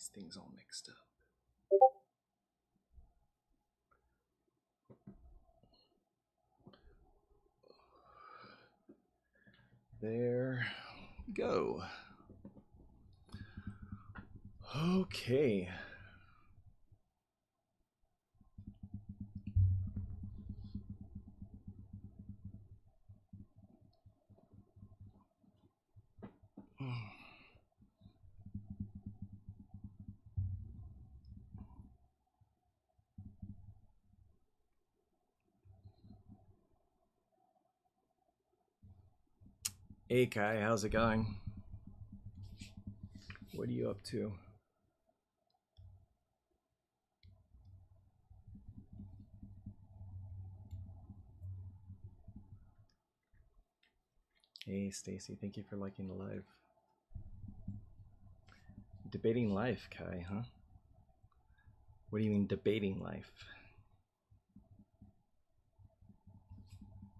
These things all mixed up. There we go. Okay. Hey Kai, how's it going? What are you up to? Hey Stacy, thank you for liking the live. Debating life, Kai, huh? What do you mean debating life?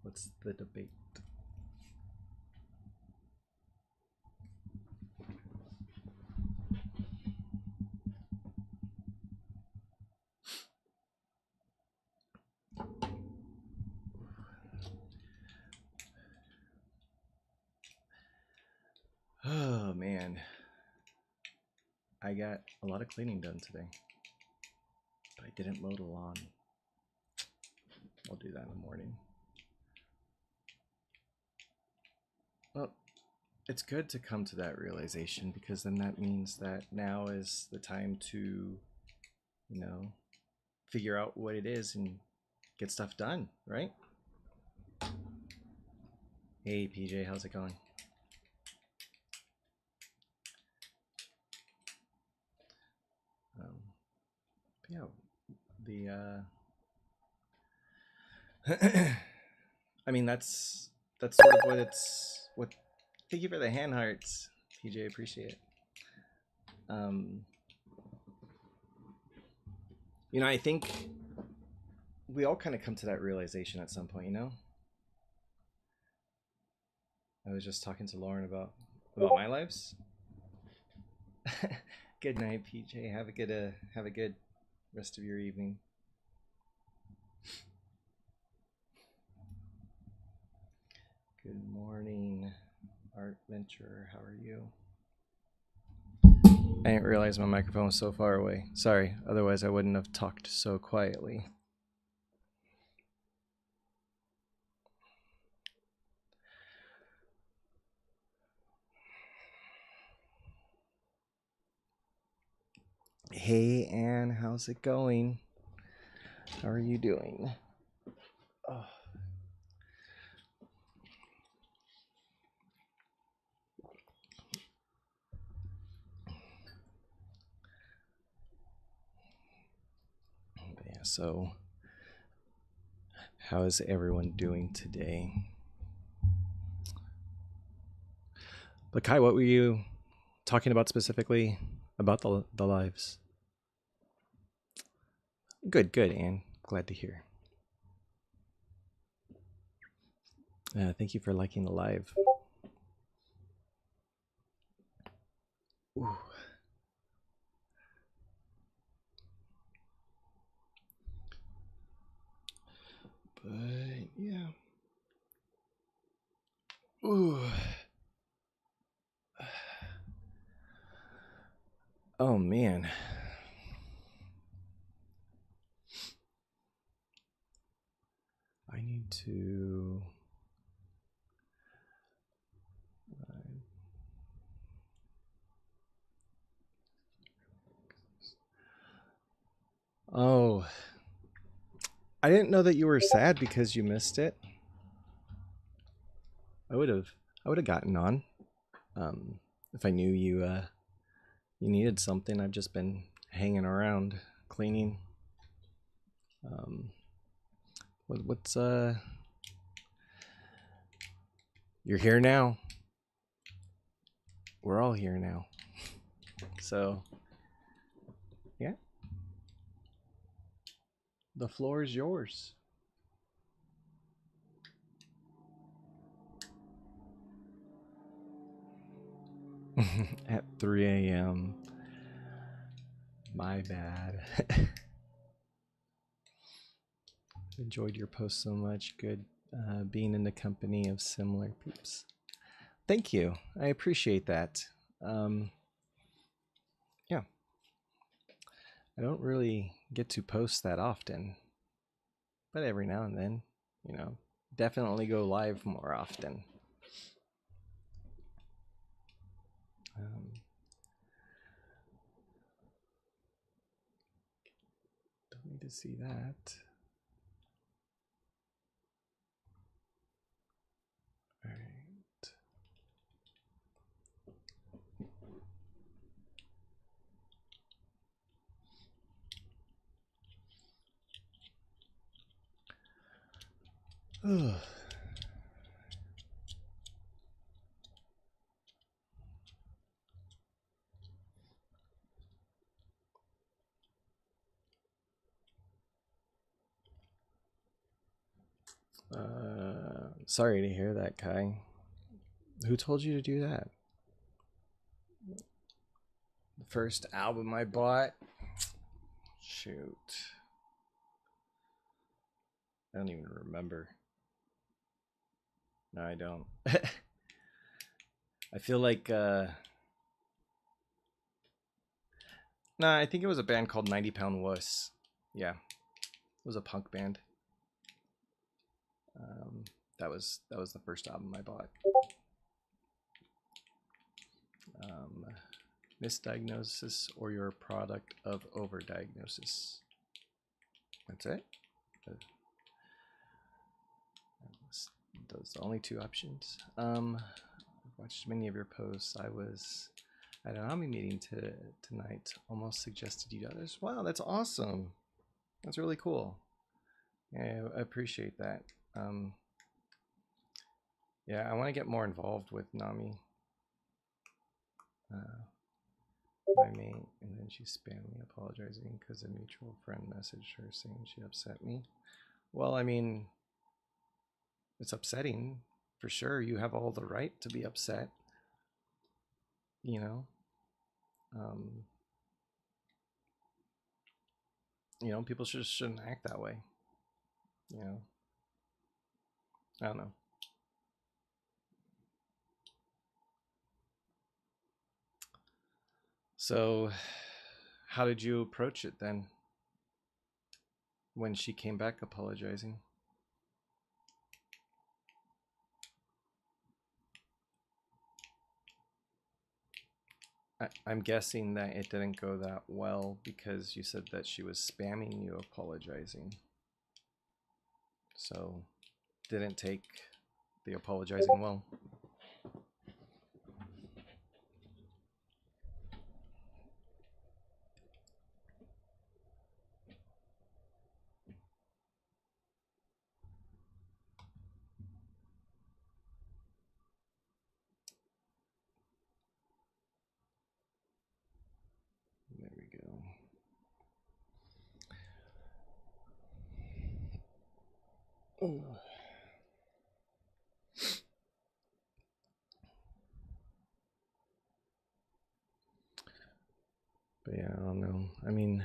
What's the debate? Oh man, I got a lot of cleaning done today, but I didn't mow the lawn. I'll do that in the morning. Well, it's good to come to that realization, because then that means that now is the time to, you know, figure out what it is and get stuff done, right? Hey PJ, how's it going? Yeah, I mean, that's sort of what thank you for the hand hearts, PJ, appreciate it. You know, I think we all kind of come to that realization at some point, you know? I was just talking to Lauren about my lives. Good night, PJ. Have a good rest of your evening. Good morning, Art Venture. How are you? I didn't realize my microphone was so far away. Sorry, otherwise I wouldn't have talked so quietly. Hey Anne, how's it going? How are you doing? Oh. Yeah, so how is everyone doing today? But Kai, what were you talking about specifically about the lives? Good, Anne. Glad to hear. Thank you for liking the live. Ooh. But yeah. Ooh. Oh man. I need to Oh. I didn't know that you were sad because you missed it. I would have gotten on. If I knew you needed something. I've just been hanging around cleaning. What's you're here now. We're all here now. So yeah. The floor is yours. At 3 a.m. My bad. Enjoyed your post so much. Good being in the company of similar peeps. Thank you. I appreciate that. Yeah. I don't really get to post that often, but every now and then, you know, definitely go live more often. Don't need to see that. All right. Ugh. Sorry to hear that, Kai. Who told you to do that? The first album I bought? Shoot. I don't even remember. No, I don't. I feel like nah, I think it was a band called 90 Pound Wuss. Yeah. It was a punk band. That was the first album I bought. Misdiagnosis or your product of overdiagnosis. That's it. Those are the only two options. I've watched many of your posts. I was at an AMI meeting tonight. Almost suggested you to others. Wow, that's awesome. That's really cool. Yeah, I appreciate that. Yeah, I want to get more involved with NAMI. My mate, and then she spammed me apologizing because a mutual friend messaged her saying she upset me. Well, I mean, it's upsetting for sure. You have all the right to be upset. You know, people shouldn't act that way. You know, I don't know. So, how did you approach it then? When she came back apologizing? I'm guessing that it didn't go that well because you said that she was spamming you apologizing. So, didn't take the apologizing well. There we go. Oh. But yeah, I don't know. I mean,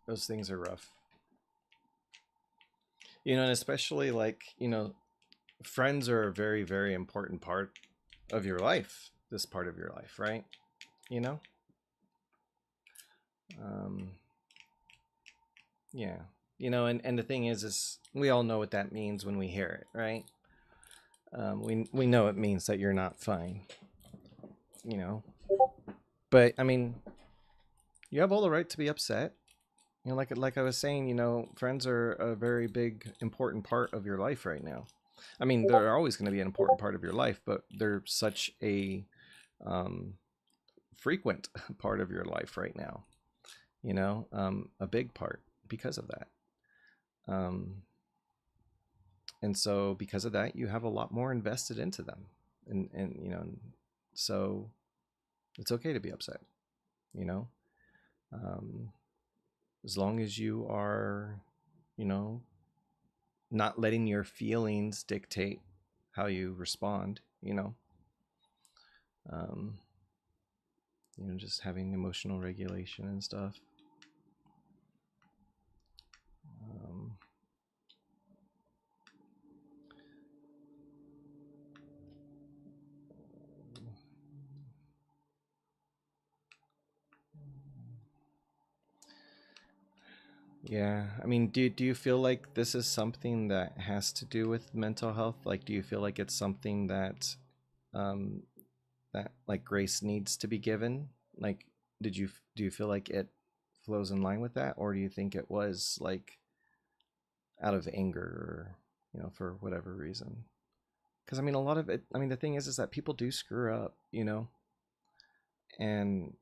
those things are rough. And especially like, friends are a very, very important part of your life, this part of your life, right? Yeah. And the thing is we all know what that means when we hear it, right? We know it means that you're not fine, but I mean, you have all the right to be upset. Like I was saying, friends are a very big, important part of your life right now. I mean, they're always going to be an important part of your life, but they're such a frequent part of your life right now. A big part because of that. And so because of that, you have a lot more invested into them, and so it's okay to be upset. As long as you are, not letting your feelings dictate how you respond, You know, just having emotional regulation and stuff. Yeah, I mean, do you feel like this is something that has to do with mental health? Like, do you feel like it's something that, um, that like grace needs to be given? Like, do you feel like it flows in line with that, or do you think it was like out of anger, or you know, for whatever reason? Because I mean, a lot of it. I mean, the thing is that people do screw up, you know, and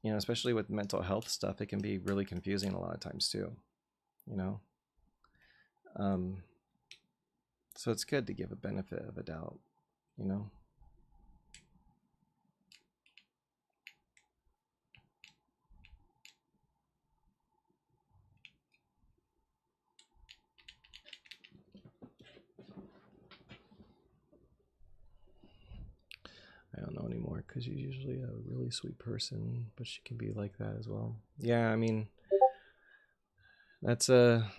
you know, especially with mental health stuff, it can be really confusing a lot of times too, you know. Um, so it's good to give a benefit of a doubt, you know. I don't know anymore because she's usually a really sweet person, but she can be like that as well. Yeah, I mean, that's a,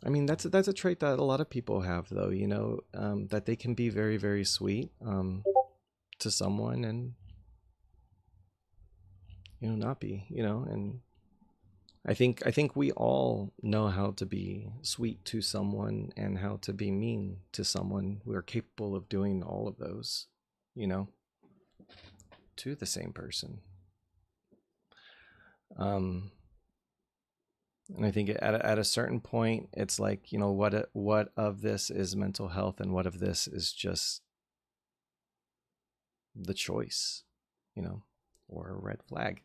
that's a trait that a lot of people have, though. You know, that they can be very, very sweet to someone, and you know, not be, you know. And I think we all know how to be sweet to someone and how to be mean to someone. We are capable of doing all of those, you know, to the same person. Um, and I think at a certain point, it's like, you know, what of this is mental health and what of this is just the choice, you know, or a red flag,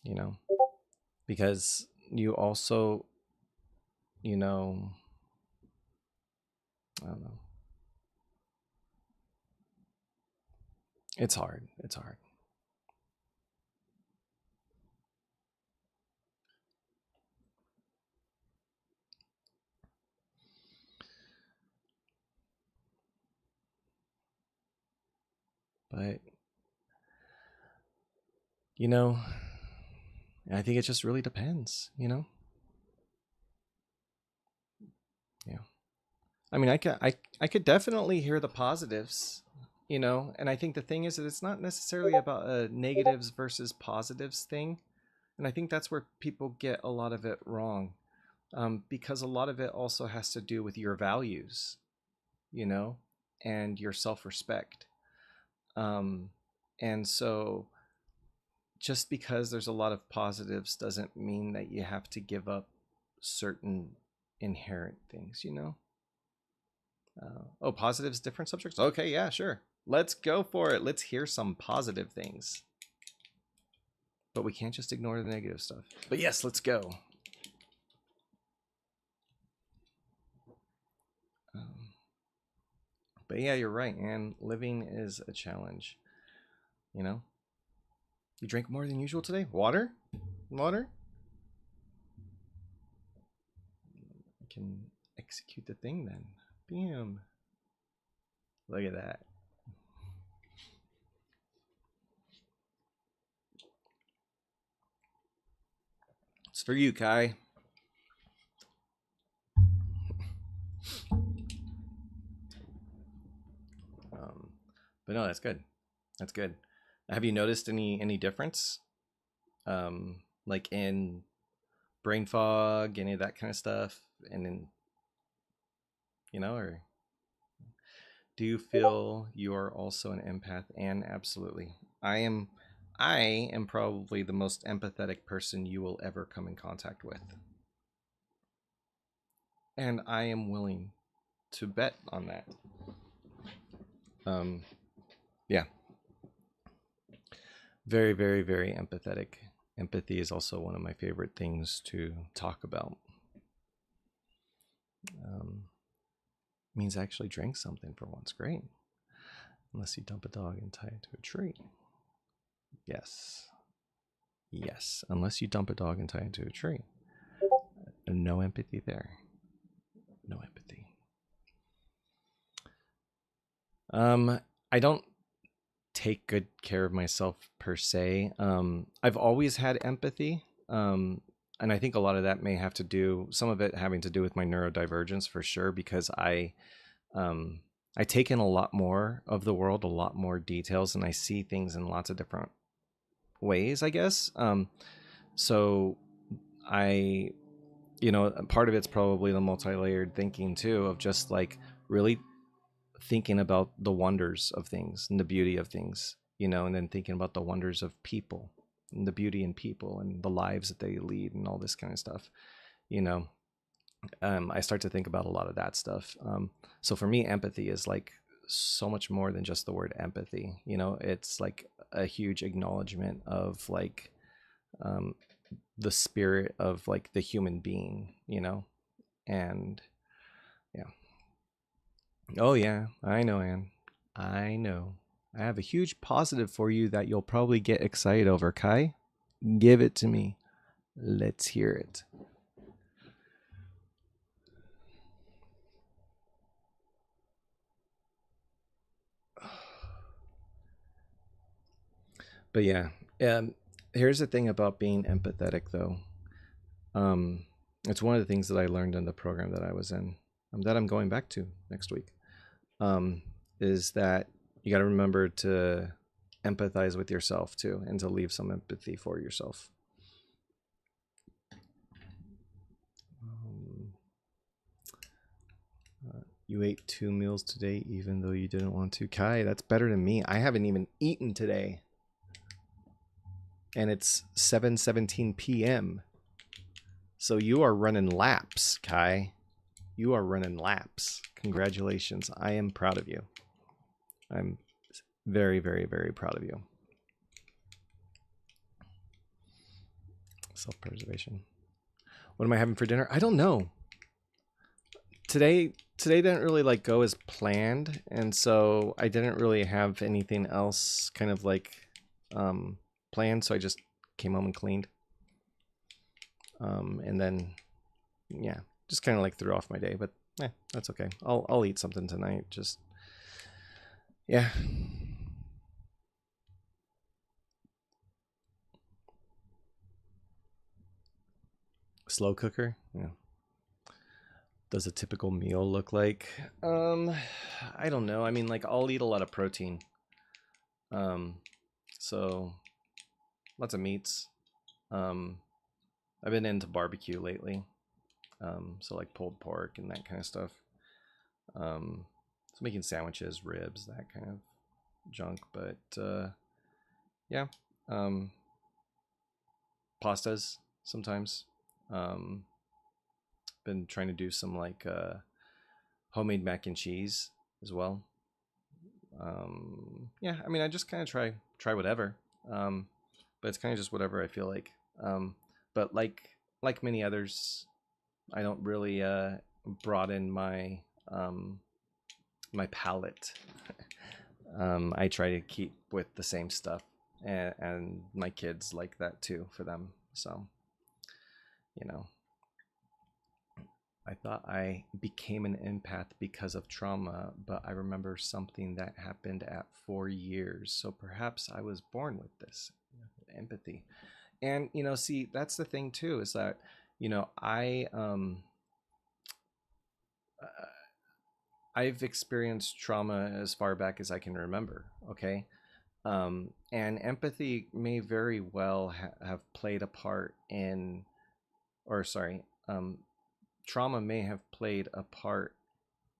you know, because you also, you know, I don't know. It's hard. It's hard. But, you know, I think it just really depends, you know? Yeah. I mean, I could definitely hear the positives, you know, and I think the thing is that it's not necessarily about a negatives versus positives thing. And I think that's where people get a lot of it wrong, because a lot of it also has to do with your values, you know, and your self respect. Um, and so just because there's a lot of positives doesn't mean that you have to give up certain inherent things, you know? Oh, positives, different subjects? Okay, yeah, sure. Let's go for it. Let's hear some positive things. But we can't just ignore the negative stuff. But yes, let's go. Um, but yeah, you're right, and living is a challenge. You know? You drank more than usual today? Water? Water? I can execute the thing then. Bam. Look at that. It's for you, Kai. Um, but no, that's good. That's good. Have you noticed any difference? Like in brain fog, any of that kind of stuff, and in, you know, or do you feel you are also an empath? And absolutely, I am. I am probably the most empathetic person you will ever come in contact with, and I am willing to bet on that. Um, yeah, very, very, very empathetic. Empathy is also one of my favorite things to talk about. Um, means I actually drank something for once. Great. Unless you dump a dog and tie it to a tree. Yes. Yes. Unless you dump a dog and tie it to a tree. No empathy there. No empathy. I don't take good care of myself per se. I've always had empathy. And I think a lot of that may have to do, some of it having to do with my neurodivergence for sure, because um, I take in a lot more of the world, a lot more details, and I see things in lots of different ways, I guess. So I, part of it's probably the multi-layered thinking too, of just like really thinking about the wonders of things and the beauty of things, and then thinking about the wonders of people and the beauty in people and the lives that they lead and all this kind of stuff, you know. I start to think about a lot of that stuff. So for me, empathy is like so much more than just the word empathy. It's like a huge acknowledgement of like um, the spirit of like the human being, and yeah. Oh yeah, I know, Anne. I know. I have a huge positive for you that you'll probably get excited over, Kai. Give it to me. Let's hear it. But yeah, um, here's the thing about being empathetic, though. Um, it's one of the things that I learned in the program that I was in, that I'm going back to next week. Is that you got to remember to empathize with yourself too, and to leave some empathy for yourself. Um, you ate 2 meals today, even though you didn't want to. Kai, that's better than me. I haven't even eaten today, and it's 7:17 p.m. So you are running laps, Kai. You are running laps. Congratulations. I am proud of you. I'm very, very, very proud of you. Self-preservation. What am I having for dinner? I don't know. Today didn't really like go as planned, and so I didn't really have anything else kind of like planned, so I just came home and cleaned. And then yeah, just kind of like threw off my day, but that's okay. I'll eat something tonight. Just yeah. Slow cooker. Yeah. Does a typical meal look like? I don't know. I mean, like I'll eat a lot of protein. Um, so lots of meats. Um, I've been into barbecue lately. So like pulled pork and that kind of stuff. So making sandwiches, ribs, that kind of junk. But yeah, um, pastas sometimes. Um, been trying to do some like homemade mac and cheese as well. Yeah, I mean, I just kind of try whatever. Um, but it's kind of just whatever I feel like. But like many others, I don't really broaden my palate. I try to keep with the same stuff, and my kids like that too for them. So, you know, I thought I became an empath because of trauma, but I remember something that happened at 4 years. So perhaps I was born with this empathy. And see, that's the thing too, is that uh, I've experienced trauma as far back as I can remember. Okay. And empathy may very well have played a part in, or sorry, trauma may have played a part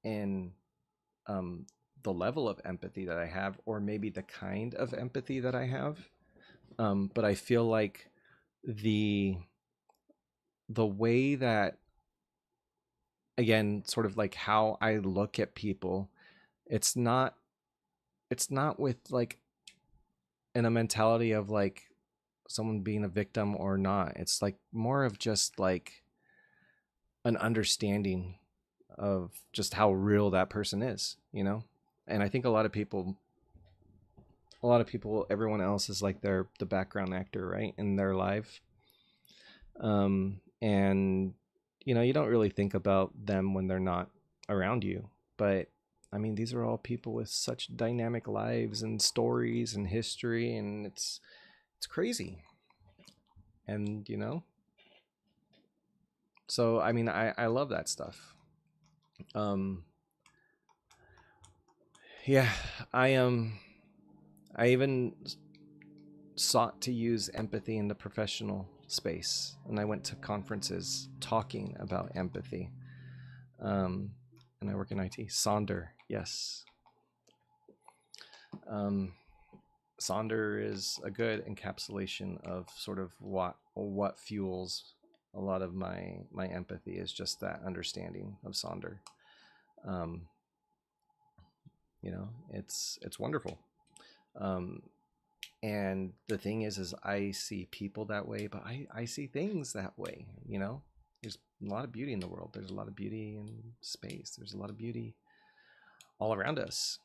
in um, the level of empathy that I have, or maybe the kind of empathy that I have. But I feel like the way that, again, sort of like how I look at people, it's not with like in a mentality of like someone being a victim or not. It's like more of just like an understanding of just how real that person is. And I think everyone else is like the background actor, right, in their life. And you don't really think about them when they're not around you, but I mean, these are all people with such dynamic lives and stories and history, and it's crazy. And you know, so I mean, I love that stuff. Yeah, I even sought to use empathy in the professional space, and I went to conferences talking about empathy. And I work in IT. Sonder, yes. Sonder is a good encapsulation of sort of what fuels a lot of my empathy, is just that understanding of Sonder. You know, it's wonderful. And the thing is I see people that way, but I see things that way. You know, there's a lot of beauty in the world. There's a lot of beauty in space. There's a lot of beauty all around us.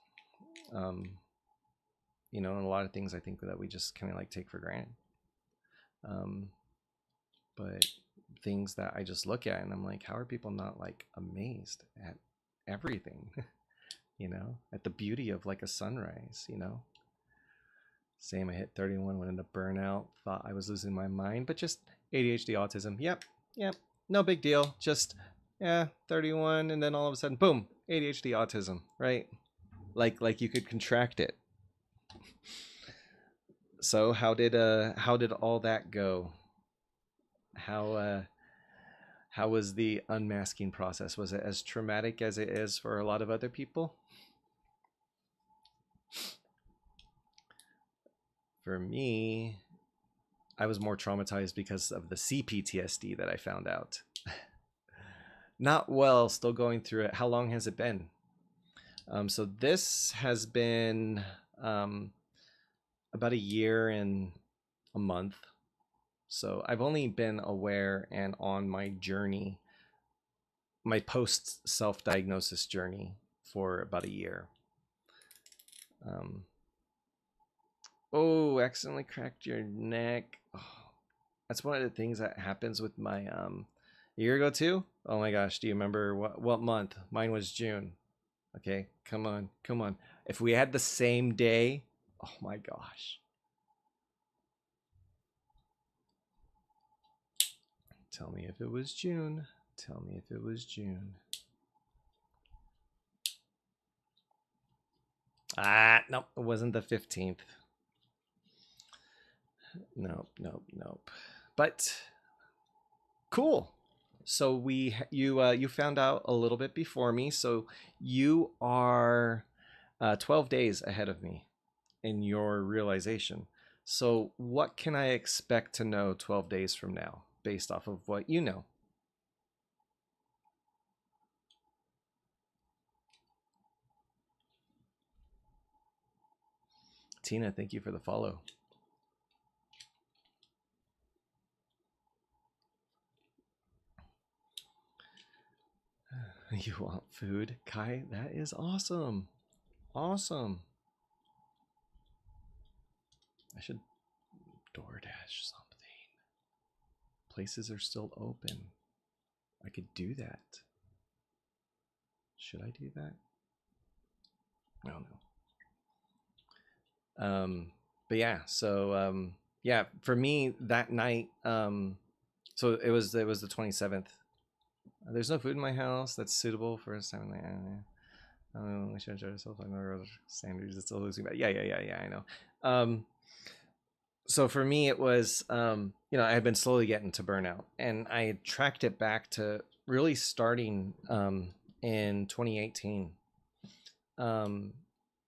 You know, and a lot of things I think that we just kind of like take for granted. But things that I just look at and I'm like, how are people not like amazed at everything? You know, at the beauty of like a sunrise, you know? Same, I hit 31, went into burnout, thought I was losing my mind, but just ADHD autism. Yep, no big deal. Just, yeah, 31, and then all of a sudden, boom, ADHD autism, right? Like you could contract it. So how did all that go? How was the unmasking process? Was it as traumatic as it is for a lot of other people? For me, I was more traumatized because of the CPTSD that I found out. Not well, still going through it. How long has it been? So this has been about a year and a month. So I've only been aware and on my journey, my post self-diagnosis journey, for about a year. Oh, accidentally cracked your neck. Oh, that's one of the things that happens with my a year ago too. Oh my gosh, do you remember what month? Mine was June. Okay, come on. If we had the same day, oh my gosh. Tell me if it was June. Tell me if it was June. Nope, it wasn't the 15th. Nope. But cool. So you found out a little bit before me. So you are 12 days ahead of me in your realization. So what can I expect to know 12 days from now based off of what you know? Tina, thank you for the follow. You want food? Kai, that is awesome. Awesome. I should DoorDash something. Places are still open. I could do that. Should I do that? I don't know. But yeah, so yeah, for me that night, so it was the 27th. There's no food in my house that's suitable for a time like we should enjoy ourselves. I know standards it's still losing, but yeah, I know. So for me it was you know, I had been slowly getting to burnout, and I had tracked it back to really starting in 2018.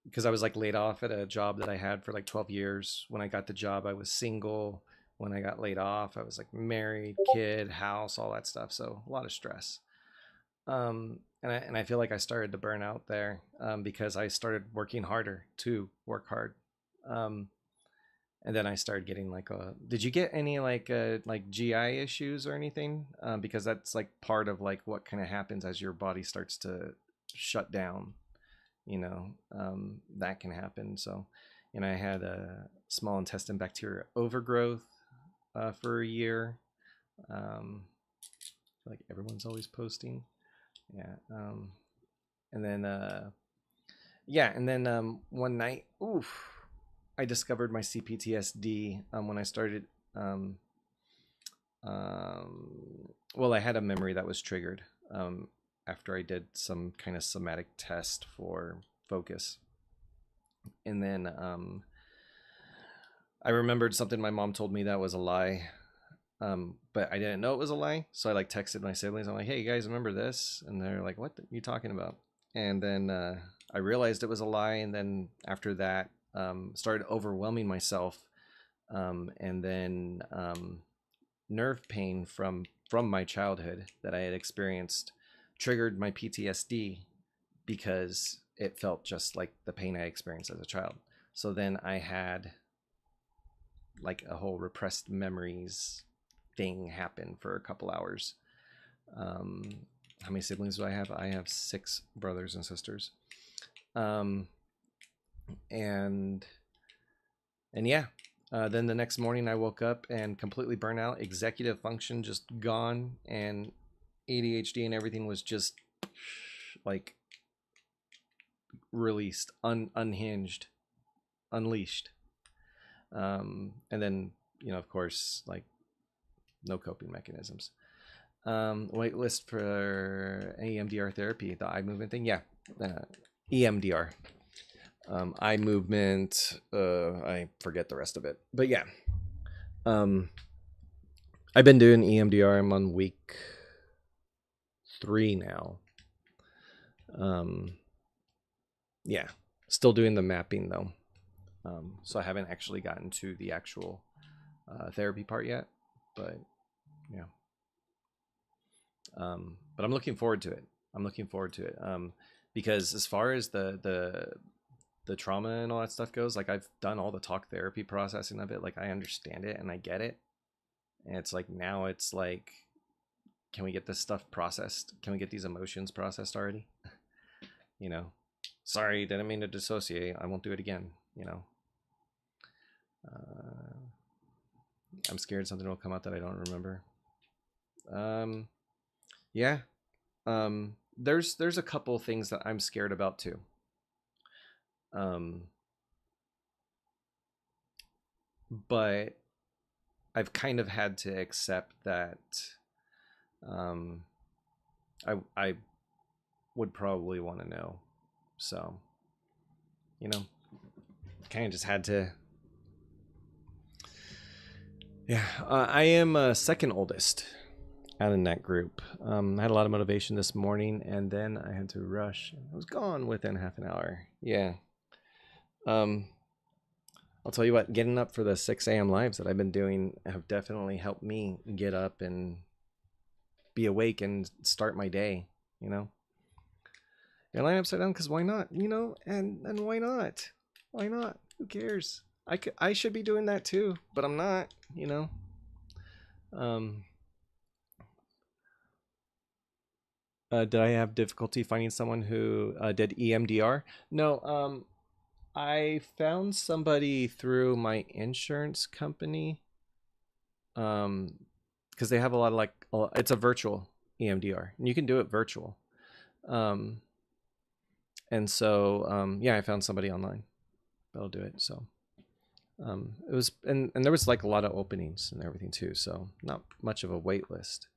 Because I was like laid off at a job that I had for like 12 years. When I got the job, I was single. When I got laid off, I was like married, kid, house, all that stuff. So a lot of stress. And I feel like I started to burn out there because I started working harder to work hard. And then I started getting like did you get any like GI issues or anything? Because that's like part of like what kind of happens as your body starts to shut down. You know, that can happen. So, and I had a small intestine bacteria overgrowth for a year. Like everyone's always posting. Yeah. And then yeah, and then one night, I discovered my CPTSD when I started. Well, I had a memory that was triggered after I did some kind of somatic test for focus, and then I remembered something my mom told me that was a lie. But I didn't know it was a lie, so I like texted my siblings. I'm like, "Hey, you guys remember this?" And they're like, "What are you talking about?" And then I realized it was a lie, and then after that, started overwhelming myself, and then nerve pain from my childhood that I had experienced triggered my PTSD because it felt just like the pain I experienced as a child. So then I had like a whole repressed memories thing happen for a couple hours. How many siblings do I have? I have 6 brothers and sisters. Um, and yeah, then the next morning I woke up and completely burnt out, executive function just gone, and ADHD and everything was just like released, unhinged, unleashed. And then, of course, like no coping mechanisms. Wait list for EMDR therapy, the eye movement thing. Yeah, EMDR. Eye movement. I forget the rest of it, but yeah. I've been doing EMDR. I'm on week 3 now. Yeah, still doing the mapping though. So I haven't actually gotten to the actual therapy part yet, but yeah. But I'm looking forward to it. Because as far as the trauma and all that stuff goes, like I've done all the talk therapy processing of it. Like I understand it and I get it. And it's like, now it's like, can we get this stuff processed? Can we get these emotions processed already? Sorry, didn't mean to dissociate. I won't do it again. I'm scared something will come out that I don't remember. Yeah. There's a couple things that I'm scared about too. But I've kind of had to accept that I would probably want to know. So, kind of just had to. Yeah, I am second oldest out in that group. I had a lot of motivation this morning, and then I had to rush. I was gone within half an hour. Yeah. I'll tell you what, getting up for the 6 a.m. lives that I've been doing have definitely helped me get up and be awake and start my day, And line upside down because why not, and why not? Why not? Who cares? I should be doing that too, but I'm not, Did I have difficulty finding someone who did EMDR? No, I found somebody through my insurance company, because they have a lot of it's a virtual EMDR, and you can do it virtual. And so yeah, I found somebody online that'll do it. So it was, and there was like a lot of openings and everything too, so not much of a wait list.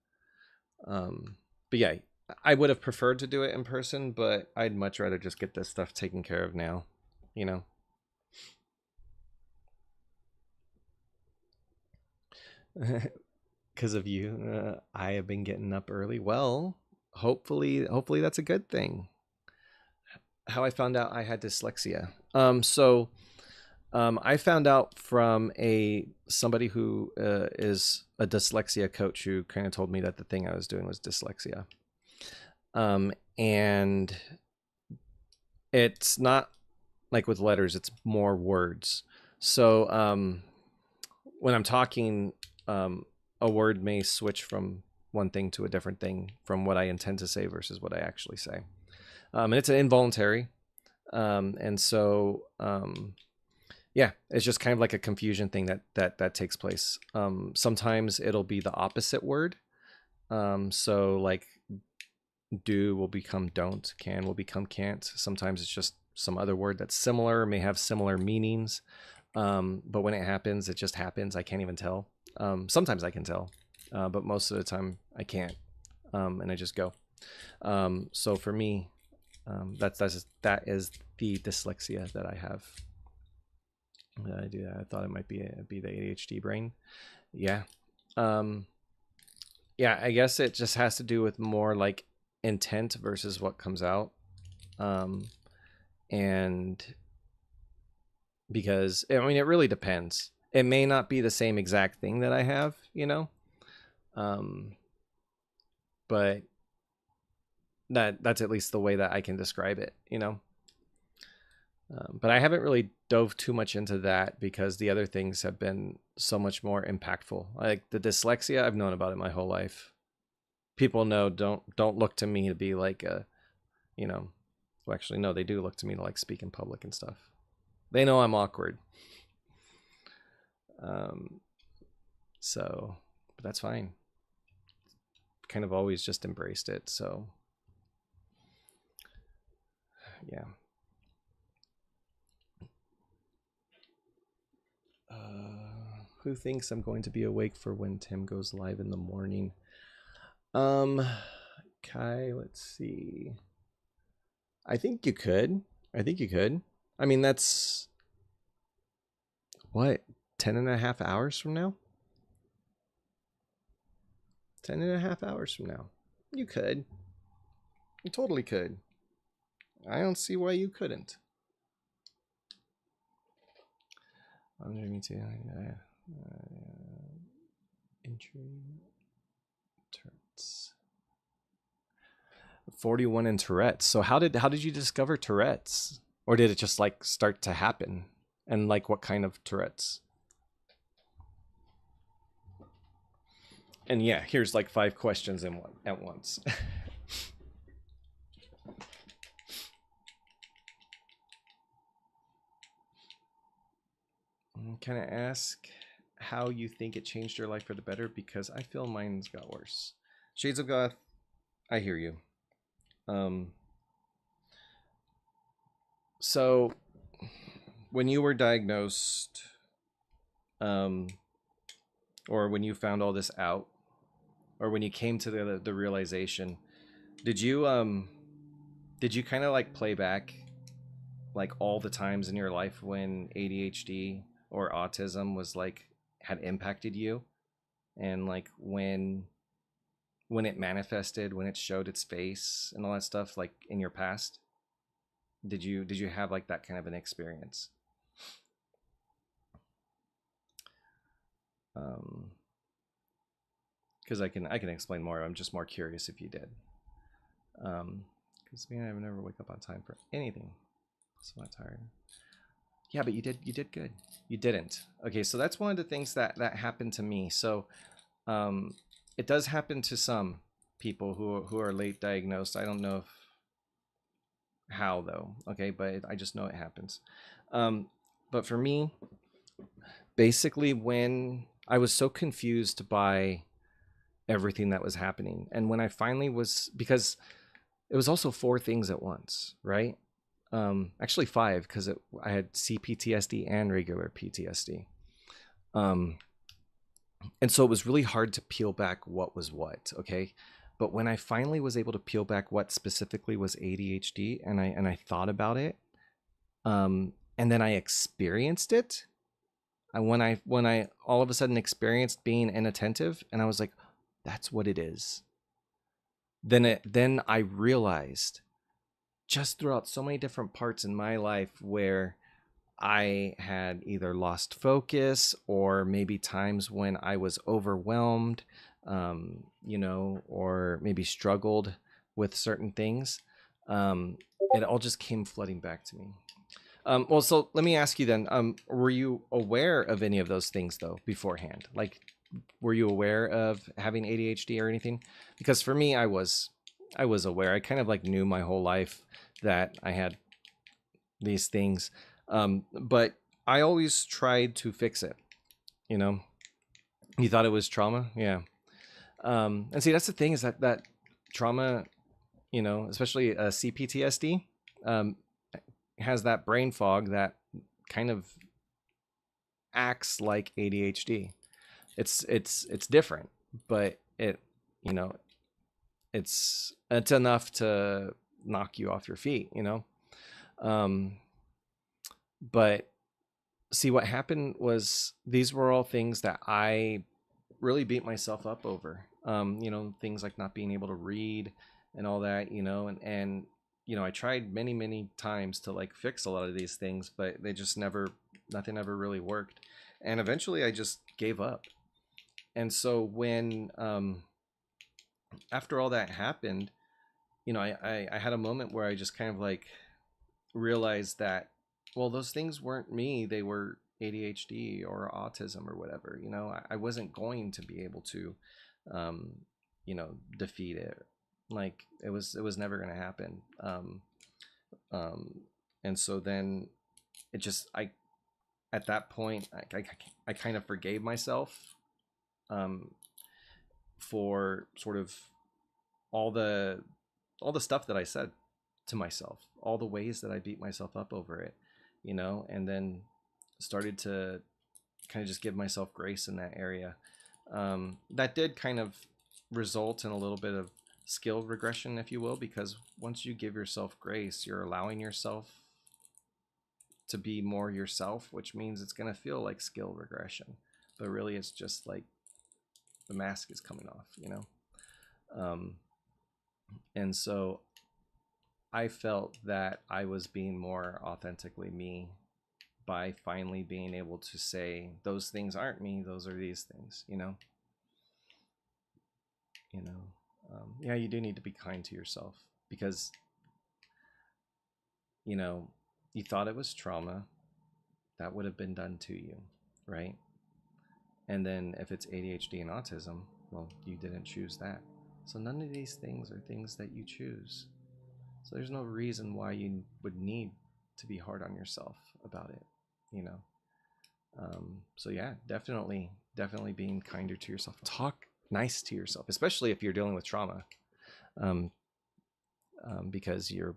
But yeah, I would have preferred to do it in person, but I'd much rather just get this stuff taken care of now, Because of you, I have been getting up early. Well, hopefully that's a good thing. How I found out I had dyslexia. So I found out from somebody who is a dyslexia coach, who kind of told me that the thing I was doing was dyslexia. And it's not like with letters, it's more words. So when I'm talking, a word may switch from one thing to a different thing from what I intend to say versus what I actually say. And it's an involuntary. And so, yeah, it's just kind of like a confusion thing that takes place. Sometimes it'll be the opposite word. So like do will become don't, can will become can't. Sometimes it's just some other word that's similar, may have similar meanings. But when it happens, it just happens. I can't even tell. Sometimes I can tell, but most of the time I can't. And I just go. So for me, that is the dyslexia that I have. I do that. I thought it might be the ADHD brain. Yeah. Yeah, I guess it just has to do with more like intent versus what comes out. And because, I mean, it really depends. It may not be the same exact thing that I have, you know? But that's at least the way that I can describe it, you know? But I haven't really dove too much into that because the other things have been so much more impactful. Like the dyslexia, I've known about it my whole life. People know, don't look to me to be like a, you know, well, actually, no, they do look to me to like speak in public and stuff. They know I'm awkward. So, but that's fine. Kind of always just embraced it. So, yeah. Who thinks I'm going to be awake for when Tim goes live in the morning? Kai, let's see. I think you could. I mean, that's what, 10.5 hours from now? 10.5 hours from now. You could. You totally could. I don't see why you couldn't. Me too. Entry. Tourette's. 41 in Tourette's. So how did you discover Tourette's? Or did it just like start to happen? And like what kind of Tourette's? And yeah, here's like 5 questions at once. Can I ask how you think it changed your life for the better? Because I feel mine's got worse. Shades of Goth, I hear you. So when you were diagnosed, or when you found all this out, or when you came to the realization, did you kind of like play back like all the times in your life when ADHD or autism was like had impacted you, and like when it manifested, when it showed its face and all that stuff, like in your past? Did you have like that kind of an experience? Because I can explain more. I'm just more curious if you did. Because man, I would never wake up on time for anything. So I'm tired. Yeah, but you did good. You didn't. Okay, so that's one of the things that happened to me. So it does happen to some people who are late diagnosed. I don't know how though. Okay, but I just know it happens. But for me, basically when I was so confused by everything that was happening, and when I finally was, because it was also 4 things at once, right? Actually 5, because I had CPTSD and regular PTSD. And so it was really hard to peel back what was what, okay? But when I finally was able to peel back what specifically was ADHD, and I thought about it, and then I experienced it, and when I all of a sudden experienced being inattentive, and I was like, that's what it is. Then I realized, just throughout so many different parts in my life where I had either lost focus, or maybe times when I was overwhelmed, you know, or maybe struggled with certain things, it all just came flooding back to me. Well, so let me ask you then, were you aware of any of those things though beforehand? Like, were you aware of having ADHD or anything? Because for me, I was aware. I kind of like knew my whole life that I had these things. But I always tried to fix it, you know. You thought it was trauma? Yeah. And see, that's the thing, is that trauma, you know, especially CPTSD, has that brain fog that kind of acts like ADHD. It's different, but it, you know, it's enough to knock you off your feet, you know. Um, but see, what happened was these were all things that I really beat myself up over. You know, things like not being able to read and all that, you know, and you know, I tried many times to like fix a lot of these things, but they just never, nothing ever really worked. And eventually I just gave up. And so when after all that happened, you know, I had a moment where I just kind of like realized that, well, those things weren't me. They were ADHD or autism or whatever. You know, I wasn't going to be able to, um, you know, defeat it. Like it was never going to happen. Um, and so then it just, at that point, I kind of forgave myself, um, for sort of all the all the stuff that I said to myself, all the ways that I beat myself up over it, you know, and then started to kind of just give myself grace in that area. That did kind of result in a little bit of skill regression, if you will, because once you give yourself grace, you're allowing yourself to be more yourself, which means it's going to feel like skill regression, but really it's just like the mask is coming off, you know. Um, and so I felt that I was being more authentically me by finally being able to say those things aren't me, those are these things, you know. You know, yeah, you do need to be kind to yourself because, you know, you thought it was trauma that would have been done to you, right? And then if it's ADHD and autism, well, you didn't choose that. So none of these things are things that you choose. So there's no reason why you would need to be hard on yourself about it, you know. So yeah, definitely being kinder to yourself. Talk nice to yourself, especially if you're dealing with trauma, um, because your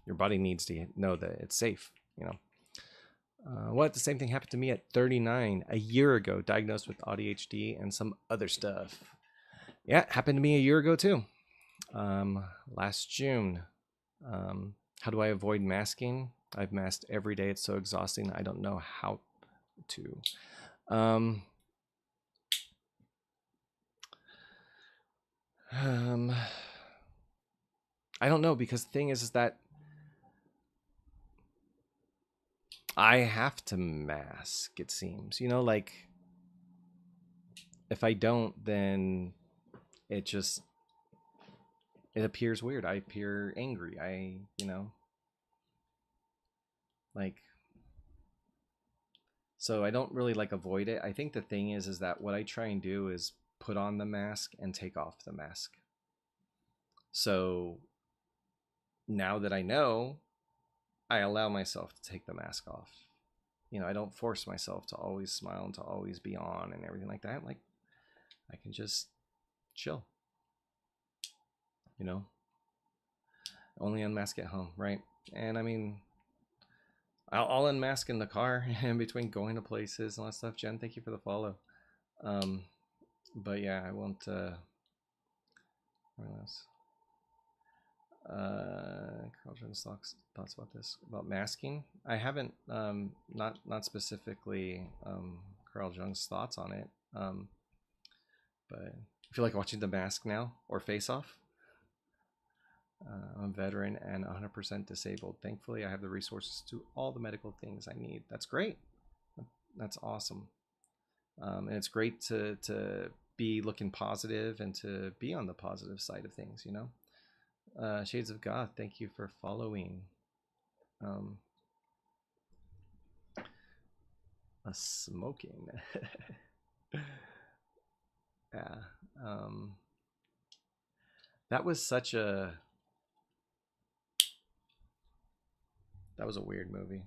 body needs to know that it's safe. You know. What the same thing happened to me at 39 a year ago, diagnosed with AuDHD and some other stuff. Yeah, it happened to me a year ago too. Last June. How do I avoid masking? I've masked every day. It's so exhausting. I don't know how to. Um, um, I don't know, because the thing is that I have to mask, it seems. You know, like if I don't, then it just it appears weird. I appear angry. You know, like, so I don't really like avoid it. I think the thing is that what I try and do is put on the mask and take off the mask. So now that I know, I allow myself to take the mask off. You know, I don't force myself to always smile and to always be on and everything like that. Like, I can just chill, you know, only unmask at home, right? And I mean, I'll unmask in the car in between going to places and all that stuff. Jen, thank you for the follow. Um, but yeah, I won't. What else? Carl Jones thoughts about this, about masking. I haven't, not specifically Carl Jung's thoughts on it, but I feel like watching The Mask now or Face Off. I'm a veteran and 100% disabled. Thankfully, I have the resources to all the medical things I need. That's great. That's awesome. And it's great to be looking positive and to be on the positive side of things, you know. Shades of God, thank you for following. Smoking. Yeah. Um, that was such a that was a weird movie.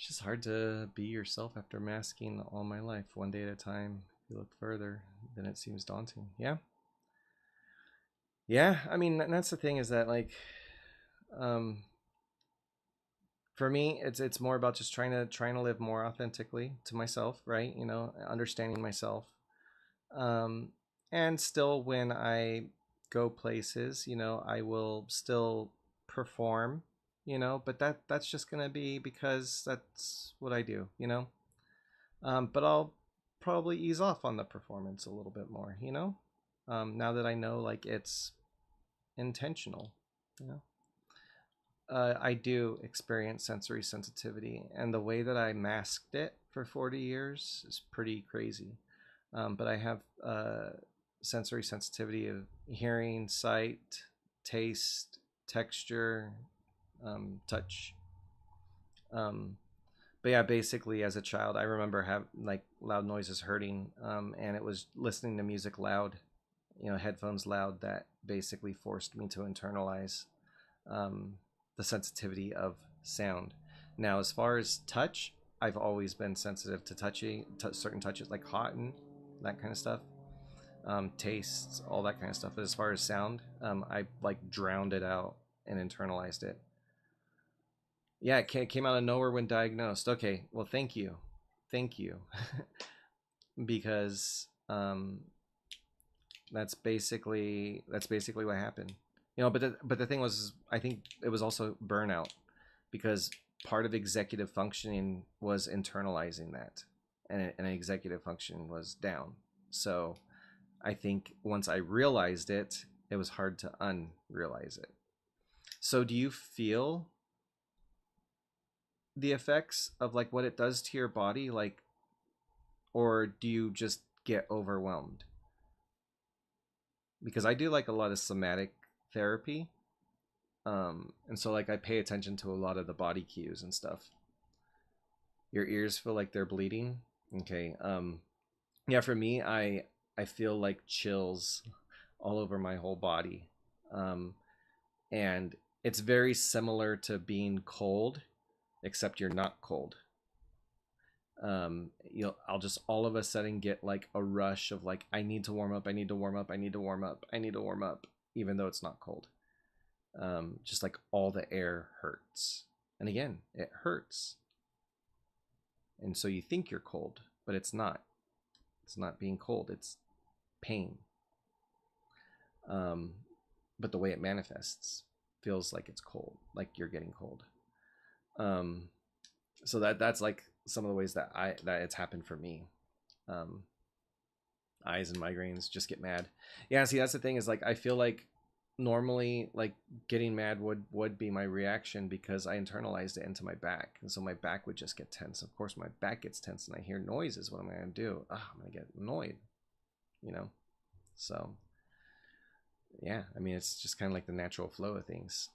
It's just hard to be yourself after masking all my life, one day at a time. If you look further, then it seems daunting. Yeah. Yeah, I mean, that's the thing, is that like, um, for me, it's more about just trying to live more authentically to myself, right? You know, understanding myself, um, and still when I go places, you know, I will still perform, you know, but that's just gonna be because that's what I do, you know. But I'll probably ease off on the performance a little bit more, you know, now that I know like it's intentional, you know. I do experience sensory sensitivity, and the way that I masked it for 40 years is pretty crazy. But I have sensory sensitivity of hearing, sight, taste, texture, touch. Um, but yeah, basically, as a child, I remember have like loud noises hurting, and it was listening to music loud, you know, headphones loud, that basically forced me to internalize um, the sensitivity of sound. Now, as far as touch, I've always been sensitive to touching certain touches, like cotton, that kind of stuff, tastes, all that kind of stuff. But as far as sound, I like drowned it out and internalized it. Yeah, it came out of nowhere when diagnosed. Okay, well, thank you, because that's basically what happened. You know, but the thing was, I think it was also burnout, because part of executive functioning was internalizing that, and executive function was down. So I think once I realized it, it was hard to unrealize it. So do you feel the effects of like what it does to your body, like, or do you just get overwhelmed? Because I do like a lot of somatic therapy, and so like I pay attention to a lot of the body cues and stuff. Your ears feel like they're bleeding. Okay. Yeah, for me, I feel like chills all over my whole body. Um, and it's very similar to being cold, except you're not cold. I'll just all of a sudden get like a rush of like, I need to warm up, I need to warm up, I need to warm up, I need to warm up, even though it's not cold. Just like all the air hurts. And again, it hurts. And so you think you're cold, but it's not. It's not being cold, it's pain. Um, but the way it manifests feels like it's cold, like you're getting cold. Um, so that's like some of the ways that it's happened for me. Um, Eyes and migraines, just get mad. Yeah, see, that's the thing, is like I feel like normally like getting mad would be my reaction, because I internalized it into my back, and so my back would just get tense. Of course my back gets tense and I hear noises. What am I gonna do? I'm gonna get annoyed, you know. So yeah, I mean, it's just kind of like the natural flow of things,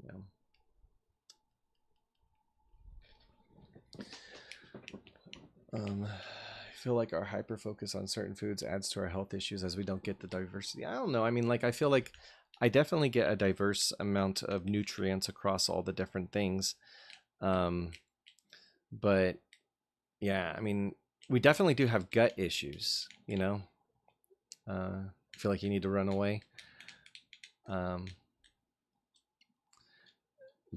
you know. I feel like our hyper focus on certain foods adds to our health issues, as we don't get the diversity. I don't know. I mean, like, I feel like I definitely get a diverse amount of nutrients across all the different things. Um, but yeah, I mean, we definitely do have gut issues, you know. I feel like you need to run away. Um,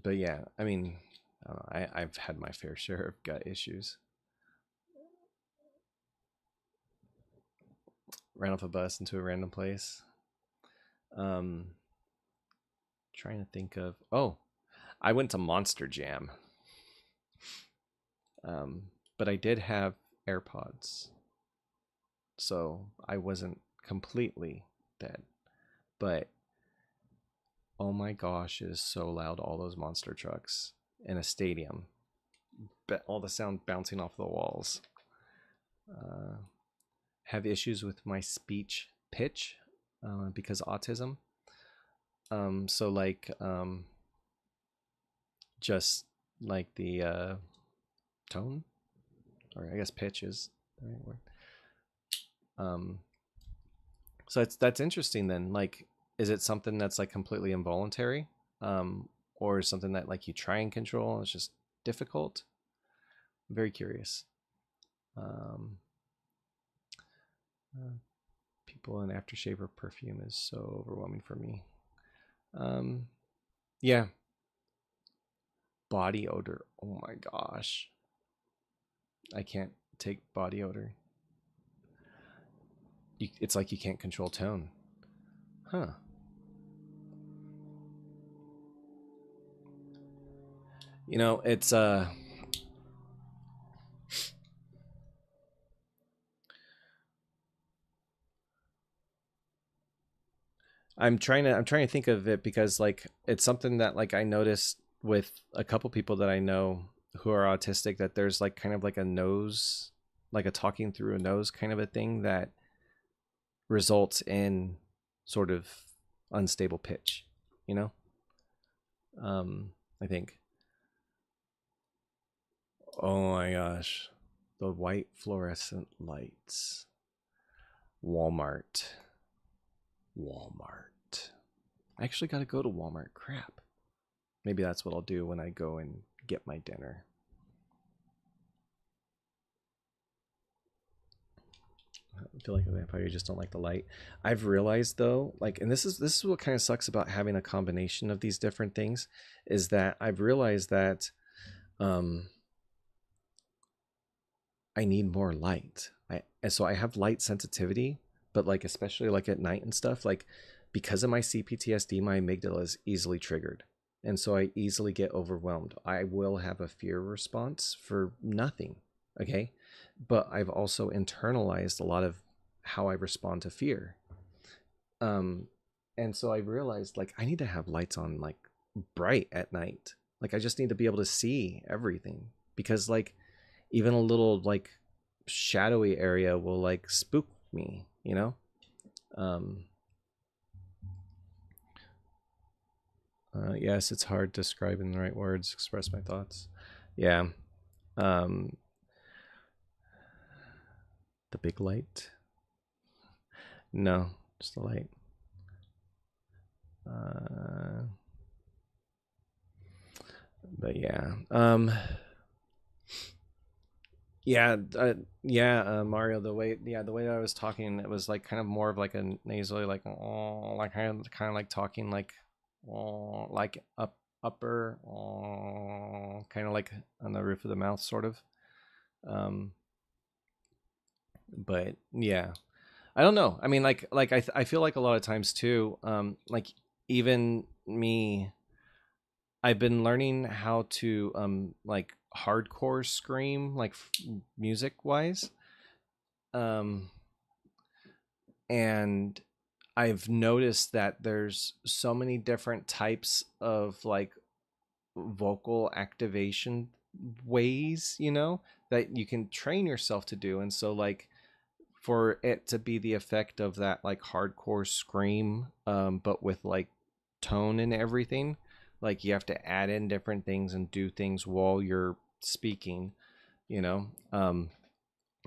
but yeah, I mean, I don't know, I've had my fair share of gut issues. Ran off a bus into a random place. Um, Trying to think of. Oh, I went to Monster Jam. But I did have AirPods, so I wasn't completely dead. But oh my gosh, it is so loud! All those monster trucks in a stadium, but all the sound bouncing off the walls. Uh, have issues with my speech pitch because autism. So like just like the tone, or I guess pitch is the right word. Um, so that's interesting then. Like, is it something that's like completely involuntary, or something that like you try and control and it's just difficult? very curious. People in aftershave or perfume is so overwhelming for me. Yeah. Body odor. Oh my gosh. I can't take body odor. It's like you can't control tone. Huh. You know, it's I'm trying to think of it because like it's something that like I noticed with a couple people that I know who are autistic, that there's like kind of like a nose, like a talking through a nose kind of a thing that results in sort of unstable pitch, you know? I think. Oh my gosh. The white fluorescent lights. Walmart. I actually got to go to Walmart. Crap. Maybe that's what I'll do when I go and get my dinner. I feel like a vampire. You just don't like the light. I've realized though, like, and this is what kind of sucks about having a combination of these different things, is that I've realized that I need more light. So I have light sensitivity, but like especially like at night and stuff, like because of my CPTSD, my amygdala is easily triggered. And so I easily get overwhelmed. I will have a fear response for nothing. Okay. But I've also internalized a lot of how I respond to fear. And so I realized like I need to have lights on like bright at night. Like I just need to be able to see everything, because like even a little like shadowy area will like spook me, you know? Yes, it's hard to describe in the right words, express my thoughts. Yeah. The big light? No, just the light. But yeah. Mario, the way I was talking, it was like kind of more of like a nasally, like oh, like kind of like talking like oh, like upper, oh, kind of like on the roof of the mouth, sort of. But yeah, I don't know. I mean, I feel like a lot of times too, like even me, I've been learning how to like hardcore scream, like music wise. Um, and I've noticed that there's so many different types of like vocal activation ways, you know, that you can train yourself to do. And so like for it to be the effect of that like hardcore scream, but with like tone and everything, like you have to add in different things and do things while you're speaking, you know.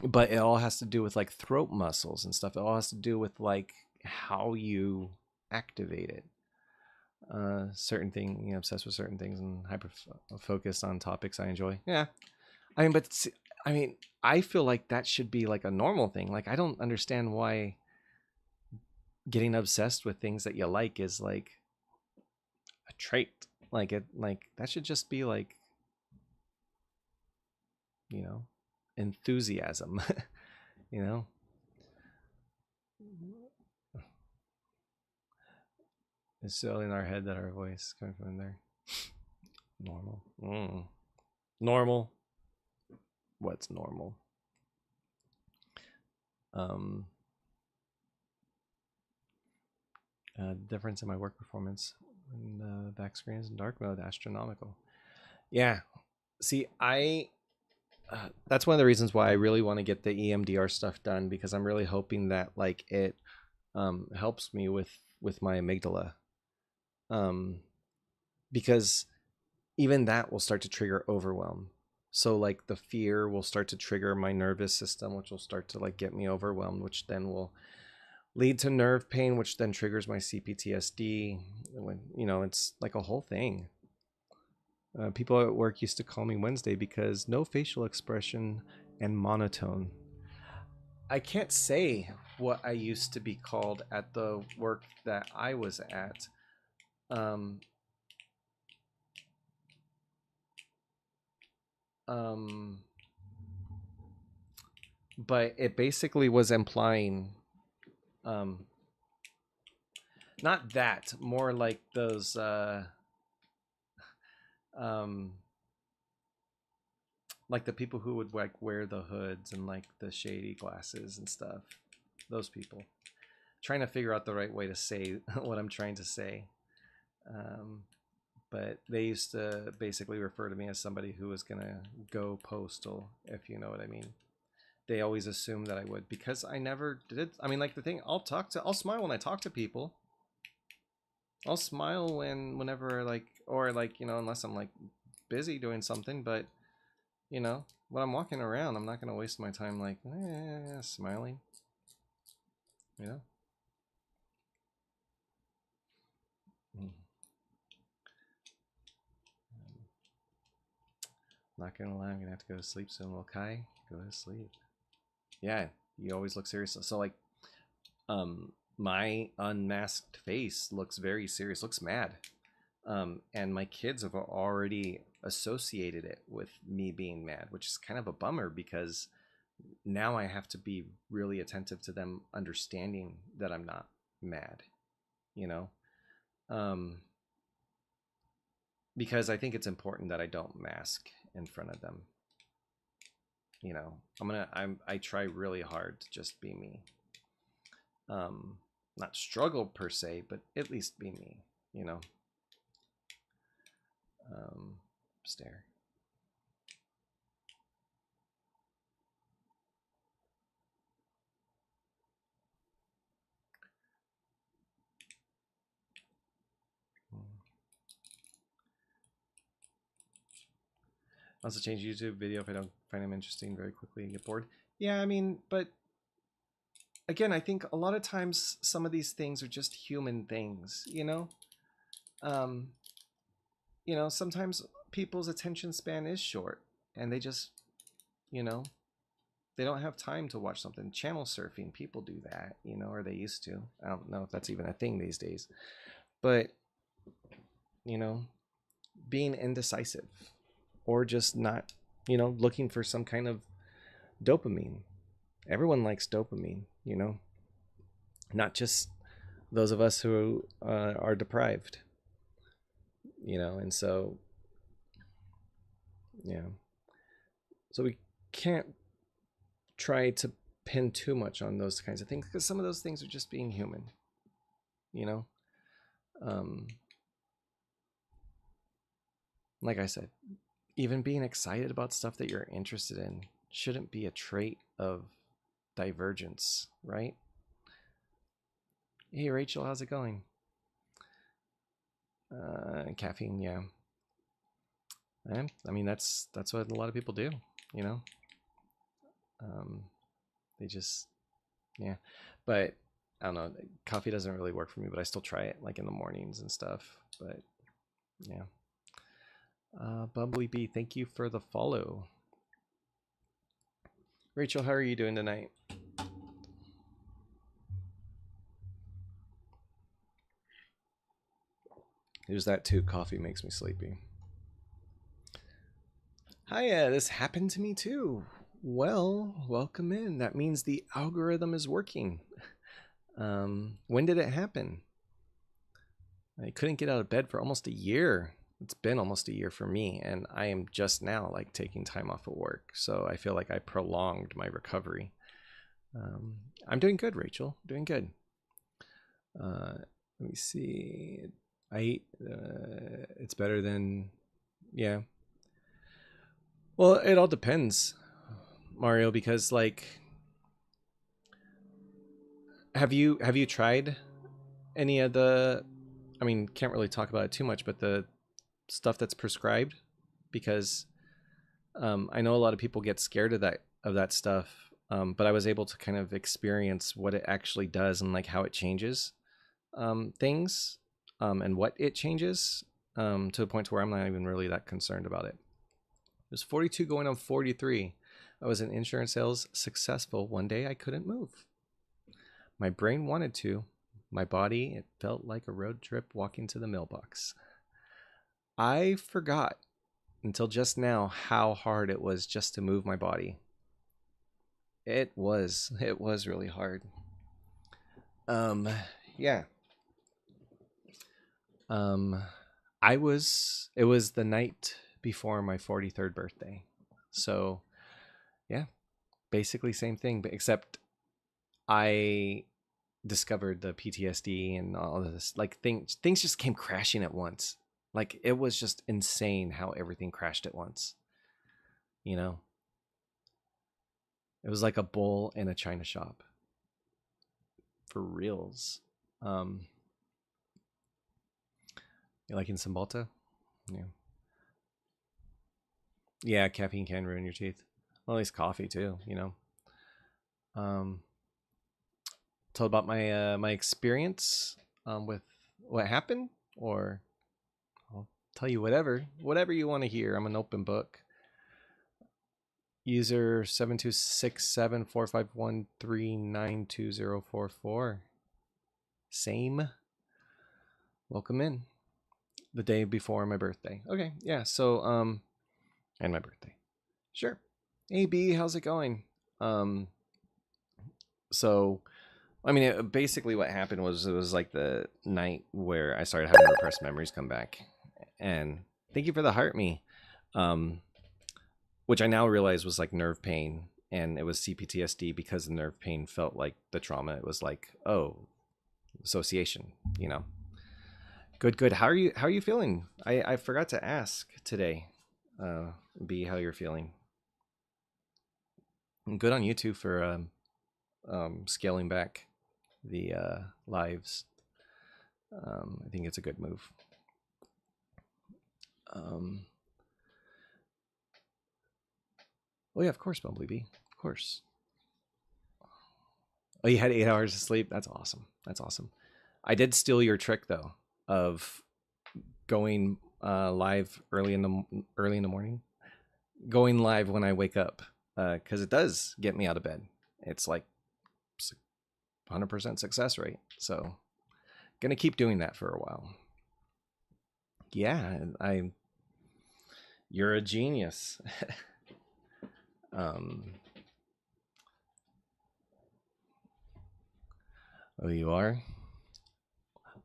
But it all has to do with like throat muscles and stuff. It all has to do with like how you activate it. Certain thing, you know, obsessed with certain things and hyper focused on topics I enjoy. Yeah, I mean, but I mean, I feel like that should be like a normal thing. Like, I don't understand why getting obsessed with things that you like is like a trait. Like it, like that should just be like, you know, enthusiasm. You know, it's still in our head that our voice coming from there. Normal. Normal. What's normal? Um, difference in my work performance in back screens and dark mode, astronomical. Yeah. See, that's one of the reasons why I really want to get the EMDR stuff done, because I'm really hoping that like it helps me with my amygdala, because even that will start to trigger overwhelm. So like the fear will start to trigger my nervous system, which will start to like get me overwhelmed, which then will lead to nerve pain, which then triggers my CPTSD. When, you know, it's like a whole thing. People at work used to call me Wednesday because no facial expression and monotone. I can't say what I used to be called at the work that I was at. Um, but it basically was implying, not that, more like those, like the people who would like wear the hoods and like the shady glasses and stuff. Those people. Trying to figure out the right way to say what I'm trying to say. But they used to basically refer to me as somebody who was gonna go postal, if you know what I mean. They always assumed that I would, because I never did. I mean, like the thing, I'll smile when I talk to people. I'll smile whenever like, or like, you know, unless I'm like busy doing something, but you know, when I'm walking around, I'm not gonna waste my time like smiling. You know. Not gonna lie, I'm gonna have to go to sleep soon. Well, Kai, go to sleep. Yeah, you always look serious. So like, my unmasked face looks very serious, looks mad. And my kids have already associated it with me being mad, which is kind of a bummer because now I have to be really attentive to them understanding that I'm not mad, you know? Because I think it's important that I don't mask in front of them. You know, I try really hard to just be me. Not struggle per se, but at least be me, you know. Stare. Also change YouTube video if I don't find them interesting very quickly and get bored. Yeah, I mean, but again, I think a lot of times some of these things are just human things, you know? You know, sometimes people's attention span is short and they just, you know, they don't have time to watch something. Channel surfing, people do that, you know, or they used to. I don't know if that's even a thing these days. But, you know, being indecisive or just not, you know, looking for some kind of dopamine. Everyone likes dopamine, you know, not just those of us who are deprived, you know, and so, yeah. So we can't try to pin too much on those kinds of things because some of those things are just being human, you know. Like I said, even being excited about stuff that you're interested in shouldn't be a trait of divergence, right? Hey Rachel, how's it going? Caffeine, yeah. And I mean that's what a lot of people do, you know. They just, yeah. But I don't know, coffee doesn't really work for me, but I still try it like in the mornings and stuff. But yeah. Bumblebee, thank you for the follow. Rachel, how are you doing tonight? There's that too. Coffee makes me sleepy. Hiya, this happened to me too. Well, welcome in. That means the algorithm is working. When did it happen? I couldn't get out of bed for almost a year. It's been almost a year for me, and I am just now like taking time off of work. So I feel like I prolonged my recovery. I'm doing good, Rachel. Doing good. Let me see. It's better than, yeah. Well, it all depends, Mario, because like, have you tried any of the? I mean, can't really talk about it too much, but the stuff that's prescribed, because I know a lot of people get scared of that stuff. But I was able to kind of experience what it actually does and like how it changes things, and what it changes. to the point to where I'm not even really that concerned about it. It was 42 going on 43. I was in insurance sales, successful. One day I couldn't move. My brain wanted to. My body, it felt like a road trip walking to the mailbox. I forgot until just now how hard it was just to move my body. It was really hard. Yeah. It was the night before my 43rd birthday. So, yeah, basically same thing, but except I discovered the PTSD and all of this. Like things just came crashing at once. Like it was just insane how everything crashed at once. You know? It was like a bull in a china shop. For reals. You liking some Balta? Yeah. Yeah, caffeine can ruin your teeth. Well, at least coffee too, you know. Told about my experience with what happened, or I'll tell you whatever you want to hear. I'm an open book. User 72674513920044. Same. Welcome in. The day before my birthday. Okay, yeah. So and my birthday. Sure. Hey B, how's it going? So I mean, basically what happened was it was like the night where I started having repressed memories come back. And thank you for the heart me. Which I now realize was like nerve pain, and it was CPTSD because the nerve pain felt like the trauma. It was like, oh, association, you know. Good. How are you feeling? I forgot to ask today. B, how you're feeling. And good on you too for scaling back the lives. I think it's a good move. Oh yeah, of course, Bumblebee. Of course. Oh, you had 8 hours of sleep? That's awesome. That's awesome. I did steal your trick though of going live early in the morning. Going live when I wake up, because it does get me out of bed. It's like 100% success rate. So gonna keep doing that for a while. Yeah, you're a genius. Oh, you are?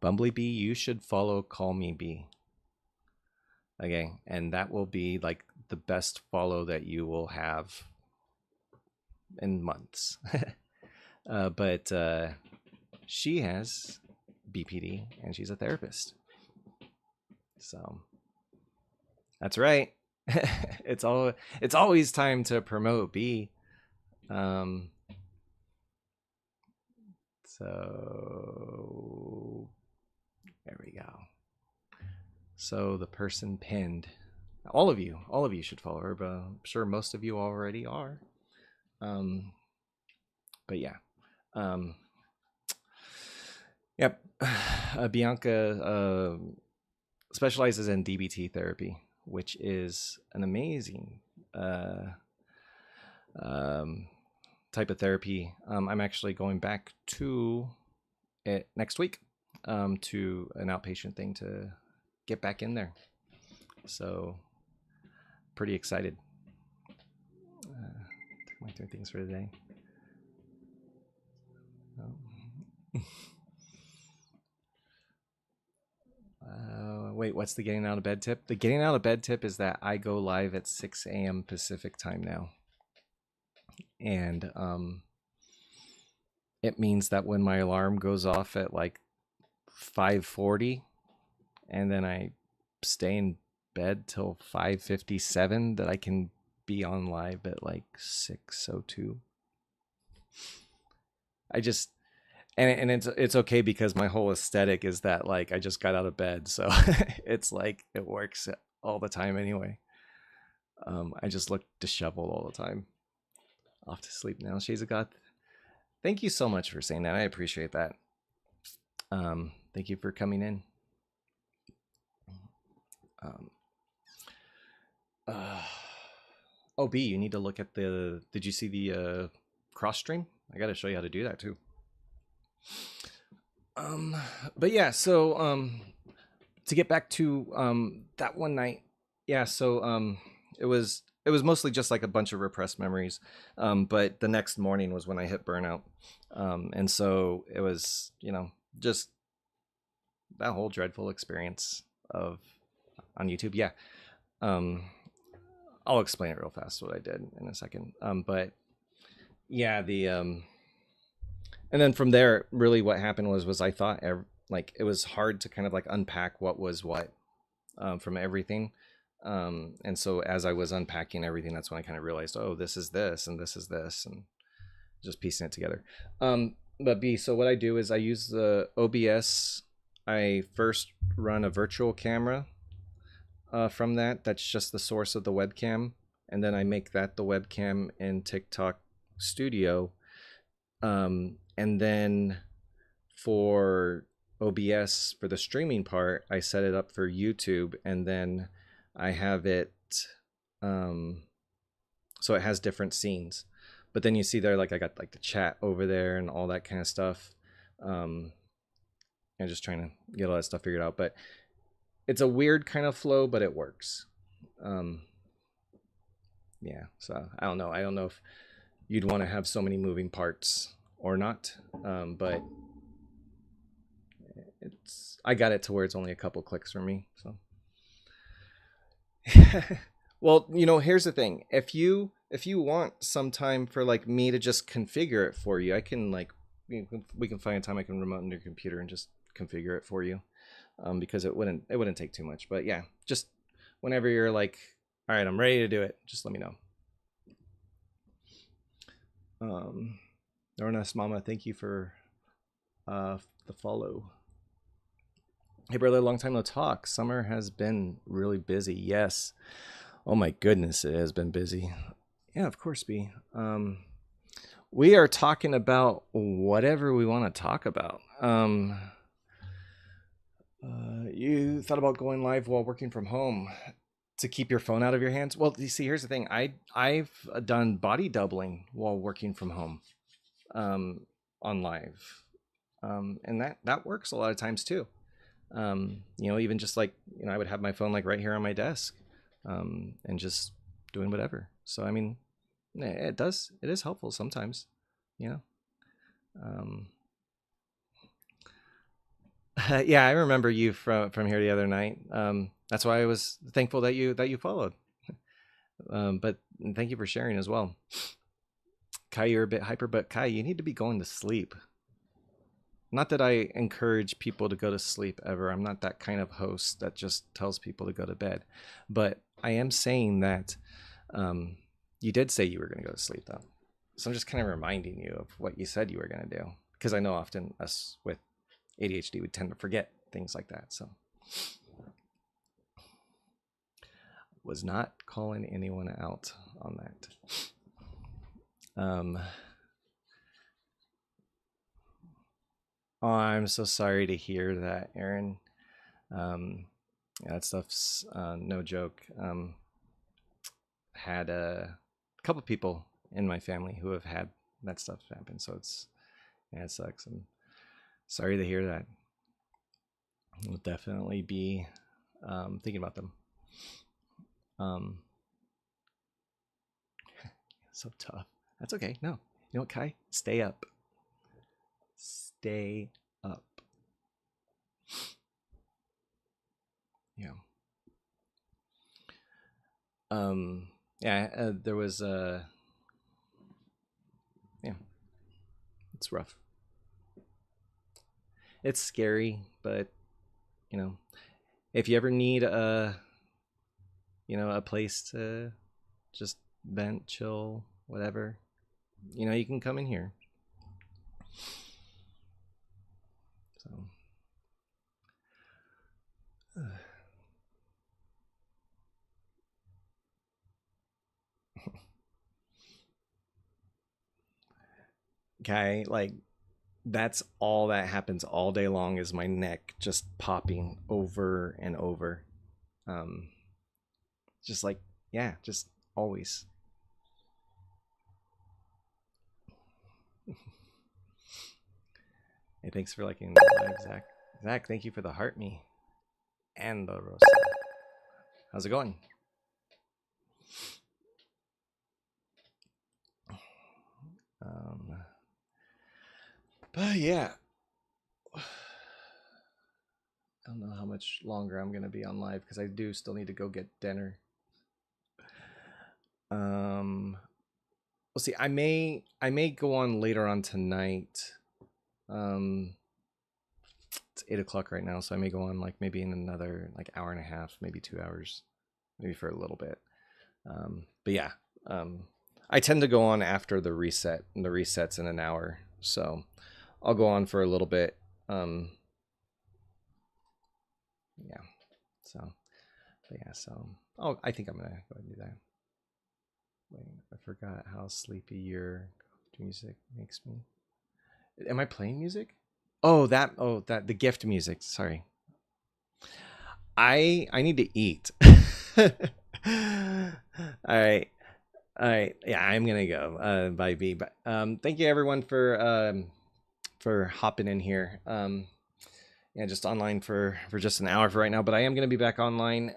Bumblebee, you should follow Call Me B. Okay, and that will be like the best follow that you will have in months. But she has BPD and she's a therapist. So that's right. It's always time to promote B. So there we go. So the person pinned, all of you should follow her, but I'm sure most of you already are. But yeah. Yep. Bianca specializes in DBT therapy, which is an amazing type of therapy. I'm actually going back to it next week to an outpatient thing to get back in there. So pretty excited. Took my 3 things for today. Wait, what's the getting out of bed tip? The getting out of bed tip is that I go live at 6 a.m. Pacific time now. And it means that when my alarm goes off at like 5:40 and then I stay in bed till 5:57, that I can be on live at like 6:02. I just and it's okay because my whole aesthetic is that like I just got out of bed, so it's like it works all the time anyway. I just look disheveled all the time. Off to sleep now. She's a god. Thank you so much for saying that. I appreciate that. Thank you for coming in. Um, oh, B, you need to look at the. Did you see the cross stream? I got to show you how to do that too. But yeah, so to get back to that one night, yeah, so it was mostly just like a bunch of repressed memories. But the next morning was when I hit burnout. And so it was, just that whole dreadful experience of on YouTube. Yeah. I'll explain it real fast what I did in a second. But yeah, and then from there, really what happened was I thought like it was hard to kind of like unpack what was what from everything. And so as I was unpacking everything, that's when I kind of realized, oh, this is this and this is this, and just piecing it together. But B, so what I do is I use the OBS. I first run a virtual camera from that. That's just the source of the webcam. And then I make that the webcam in TikTok Studio. And then for OBS, for the streaming part, I set it up for YouTube. And then I have it, so it has different scenes. But then you see there, like I got like the chat over there and all that kind of stuff. And just trying to get all that stuff figured out. But it's a weird kind of flow, but it works. Yeah, so I don't know. I don't know if you'd want to have so many moving parts or not. But I got it to where it's only a couple clicks for me. So, well, here's the thing. If you want some time for like me to just configure it for you, I can like we can find a time I can remote into your computer and just configure it for you, because it wouldn't take too much. But yeah, just whenever you're like, all right, I'm ready to do it, just let me know. Nornas Mama, thank you for the follow. Hey brother, long time no talk. Summer has been really busy. Yes. Oh my goodness, it has been busy. Yeah, of course, B. We are talking about whatever we want to talk about. You thought about going live while working from home to keep your phone out of your hands? Well, you see, here's the thing. I've done body doubling while working from home, on live, and that works a lot of times too. Even just like I would have my phone like right here on my desk, and just doing whatever. So I mean, it is helpful sometimes, Yeah, I remember you from here the other night. That's why I was thankful that you followed. But thank you for sharing as well. Kai, you're a bit hyper, but Kai, you need to be going to sleep. Not that I encourage people to go to sleep ever. I'm not that kind of host that just tells people to go to bed. But I am saying that you did say you were going to go to sleep, though. So I'm just kind of reminding you of what you said you were going to do. Because I know often us with ADHD would tend to forget things like that. So was not calling anyone out on that. Oh, I'm so sorry to hear that, Aaron. That stuff's no joke. Had a couple people in my family who have had that stuff happen, so it sucks. I'm sorry to hear that. We'll definitely be thinking about them. So tough. That's okay. No, you know what, Kai? Stay up. Stay up. Yeah. There was it's rough. It's scary, but if you ever need a place to just vent, chill, whatever, you can come in here. So okay, like that's all that happens all day long is my neck just popping over and over. Just like, yeah, just always. Hey, thanks for liking the live, Zach. Zach, thank you for the heart me and the rosa. How's it going? But yeah, I don't know how much longer I'm gonna be on live because I do still need to go get dinner. We'll see. I may go on later on tonight. It's 8 o'clock right now, so I may go on like maybe in another like hour and a half, maybe 2 hours, maybe for a little bit. But yeah, I tend to go on after the reset, and the reset's in an hour, so I'll go on for a little bit. Yeah, so, but yeah, so I think I'm gonna go ahead and do that. Wait, I forgot how sleepy your music makes me. Am I playing music? Oh, that the gift music. Sorry. I need to eat. All right. All right. Yeah, I'm gonna go. Bye, B. But thank you everyone for hopping in here. Yeah, just online for just an hour for right now, but I am gonna be back online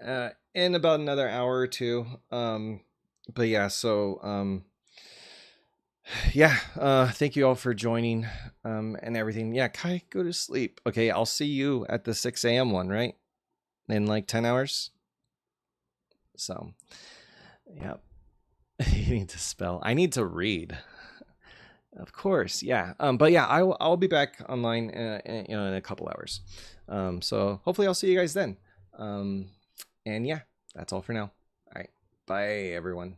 in about another hour or two. But yeah, so yeah, thank you all for joining and everything. Yeah, Kai, go to sleep. Okay, I'll see you at the 6 a.m. one, right? In like 10 hours. So, yeah. You need to spell. I need to read. Of course, yeah. But yeah, I'll be back online in a couple hours. So hopefully I'll see you guys then. And yeah, that's all for now. All right. Bye everyone.